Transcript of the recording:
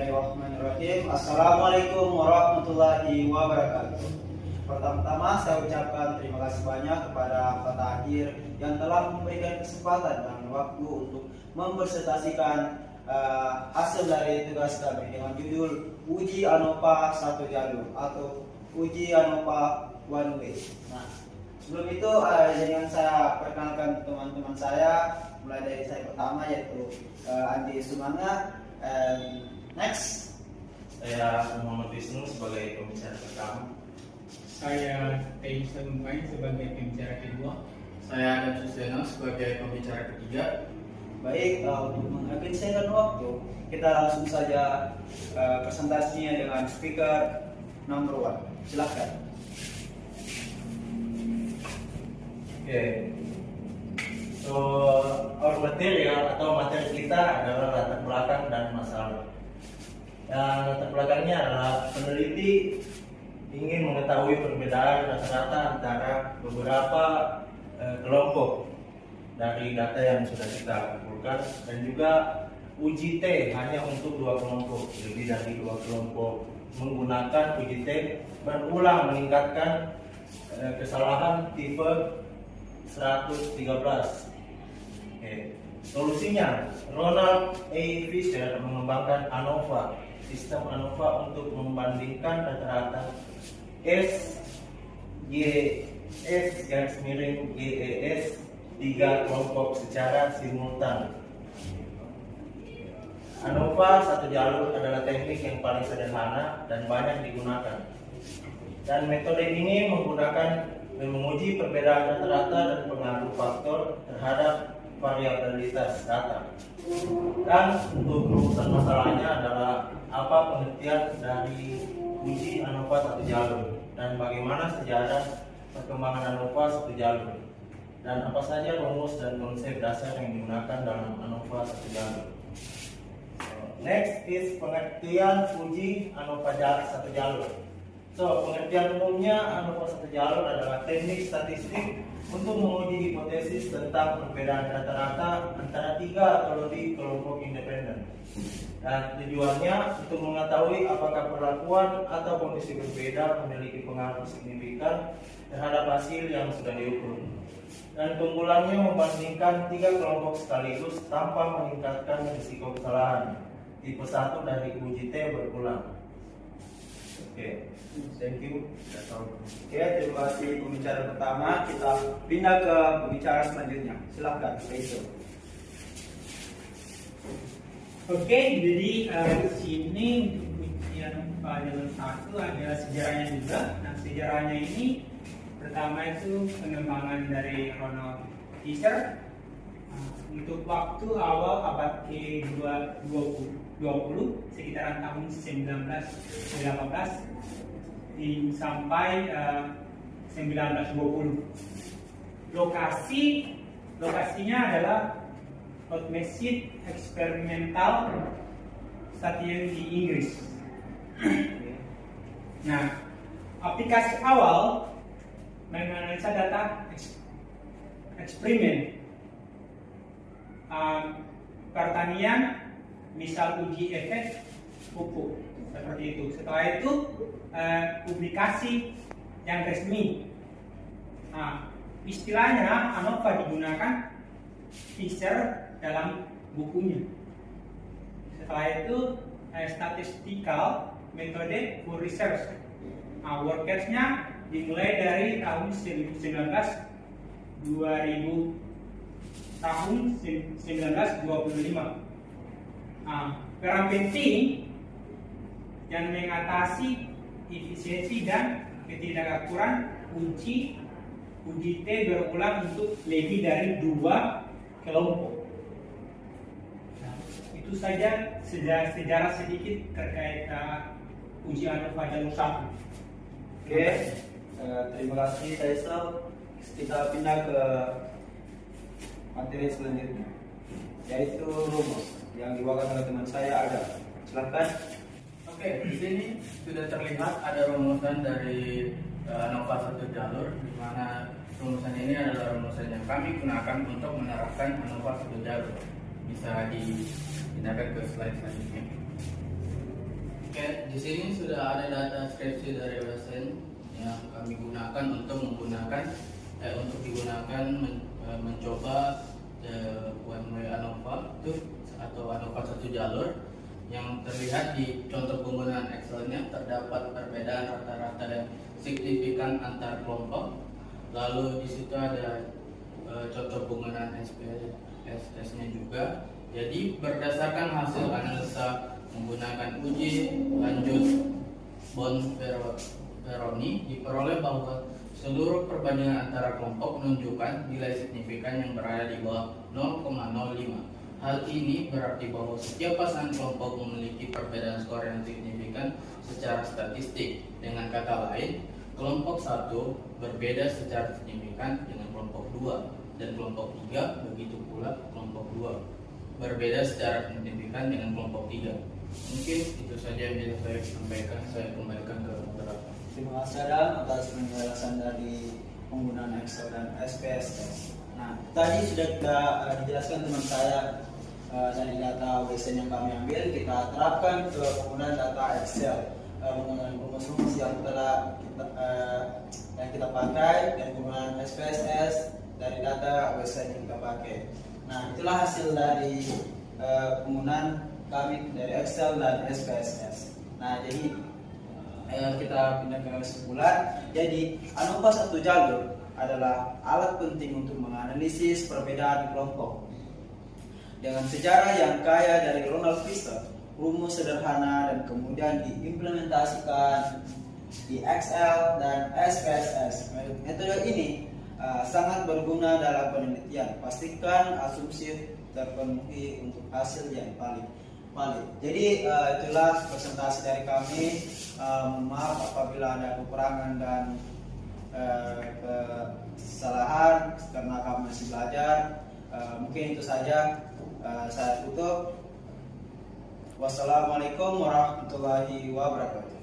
Bismillahirrahmanirrahim. Assalamualaikum warahmatullahi wabarakatuh. Pertama-tama saya ucapkan terima kasih banyak kepada Pak Tahir yang telah memberikan kesempatan dan waktu untuk mempresentasikan hasil dari tugas kami dengan judul Uji ANOVA satu jalur atau Uji ANOVA one way. Nah, sebelum itu jangan saya perkenalkan teman-teman saya, mulai dari saya pertama yaitu Andi Sumanga. Next, saya Muhammad Wisnu sebagai pembicara pertama. Saya Tei Sumpai sebagai pembicara kedua. Saya Adam Suseno sebagai pembicara ketiga. Baik, untuk menghabiskan waktu, kita langsung saja presentasinya dengan speaker number 1. Silakan. Okay. So, our material atau materi kita adalah latar belakang dan masalah. Yang latar belakangnya adalah peneliti ingin mengetahui perbedaan rata-rata antara beberapa kelompok dari data yang sudah kita kumpulkan, dan juga uji T hanya untuk 2 kelompok. Lebih dari 2 kelompok menggunakan uji T berulang meningkatkan kesalahan tipe 113. Solusinya, Ronald A. Fisher mengembangkan ANOVA, sistem ANOVA untuk membandingkan rata-rata GES 3 kelompok secara simultan. ANOVA satu jalur adalah teknik yang paling sederhana dan banyak digunakan. Dan metode ini menguji perbedaan rata-rata dan pengaruh faktor terhadap variabilitas data. Dan untuk rumusan masalahnya adalah apa pengertian dari uji ANOVA satu jalur dan bagaimana sejarah perkembangan ANOVA satu jalur, dan apa saja rumus dan konsep dasar yang digunakan dalam ANOVA satu jalur. Next is pengertian uji ANOVA satu jalur. So, pengertian umumnya ANOVA satu jalur adalah teknik statistik untuk menguji hipotesis tentang perbedaan rata-rata antara 3 atau lebih kelompok independen. Dan tujuannya untuk mengetahui apakah perlakuan atau kondisi berbeda memiliki pengaruh signifikan terhadap hasil yang sudah diukur. Dan keunggulannya membandingkan 3 kelompok sekaligus tanpa meningkatkan risiko kesalahan. Tipe 1 dari uji T berulang. Oke, thank you. Oke, terima kasih pembicara pertama. Kita pindah ke pembicara selanjutnya. Silakan, Rachel. Oke, jadi di sini untuk ujian jalur 1 ada sejarahnya juga. Nah, sejarahnya ini pertama itu pengembangan dari Ronald Fisher. Untuk waktu awal abad ke-20 sekitaran tahun 1918 sampai 1920. Lokasinya adalah Outmested Experimental Station di Inggris. Nah, aplikasi awal menganalisa data eksperimen pertanian, misal uji efek pupuk seperti itu. Setelah itu publikasi yang resmi. Nah, istilahnya ANOVA digunakan Fisher dalam bukunya. Setelah itu statistical metode for research. Nah, workers-nya dimulai dari tahun 1925. Nah, peran penting yang mengatasi efisiensi dan ketidakakuran uji T berulang untuk lebih dari 2 kelompok. Nah, itu saja sejarah sedikit terkait uji ANOVA jalur 1. Oke, terima kasih Taisel. Kita pindah ke materi selanjutnya, yaitu rumus yang dibawakan oleh teman saya ada. Silakan. Oke, di sini sudah terlihat ada rumusan dari ANOVA satu jalur, di mana rumusan ini adalah rumusan yang kami gunakan untuk menerapkan ANOVA satu jalur. Bisa dipindahkan ke slide selanjutnya. Di sini sudah ada data skripsi dari OSN yang kami gunakan untuk digunakan mencoba one way ANOVA itu atau ANOVA satu jalur. Yang terlihat di contoh penggunaan Excel-nya terdapat perbedaan rata-rata yang signifikan antar kelompok. Lalu di situ ada contoh penggunaan SPSS-nya juga. Jadi berdasarkan hasil analisa menggunakan uji lanjut Bonferroni diperoleh bahwa seluruh perbandingan antara kelompok menunjukkan nilai signifikan yang berada di bawah 0,05. Hal ini berarti bahwa setiap pasangan kelompok memiliki perbedaan skor yang signifikan secara statistik. Dengan kata lain, kelompok 1 berbeda secara signifikan dengan kelompok 2 dan kelompok 3, begitu pula kelompok 2 berbeda secara signifikan dengan kelompok 3. Mungkin itu saja yang bisa saya sampaikan. Saya kembalikan ke moderator. Terima kasih Adam atas penjelasan dari penggunaan Excel dan SPSS. Nah, tadi sudah kita dijelaskan teman saya dari data WSN yang kami ambil, kita terapkan ke penggunaan data Excel menggunakan rumus-rumus yang telah kita pakai dan penggunaan SPSS dari data WSN yang kita pakai. Nah, itulah hasil dari penggunaan kami dari Excel dan SPSS. Nah, jadi kita pindah ke kesimpulan. Jadi, ANOVA satu jalur adalah alat penting untuk menganalisis perbedaan kelompok. Dengan sejarah yang kaya dari Ronald Fisher, rumus sederhana dan kemudian diimplementasikan di Excel dan SPSS. Metode ini sangat berguna dalam penelitian. Pastikan asumsi terpenuhi untuk hasil yang paling valid. Jadi itulah presentasi dari kami. Maaf apabila ada kekurangan dan kesalahan karena kami masih belajar. Mungkin itu saja. Saya tutup. Wassalamualaikum warahmatullahi wabarakatuh.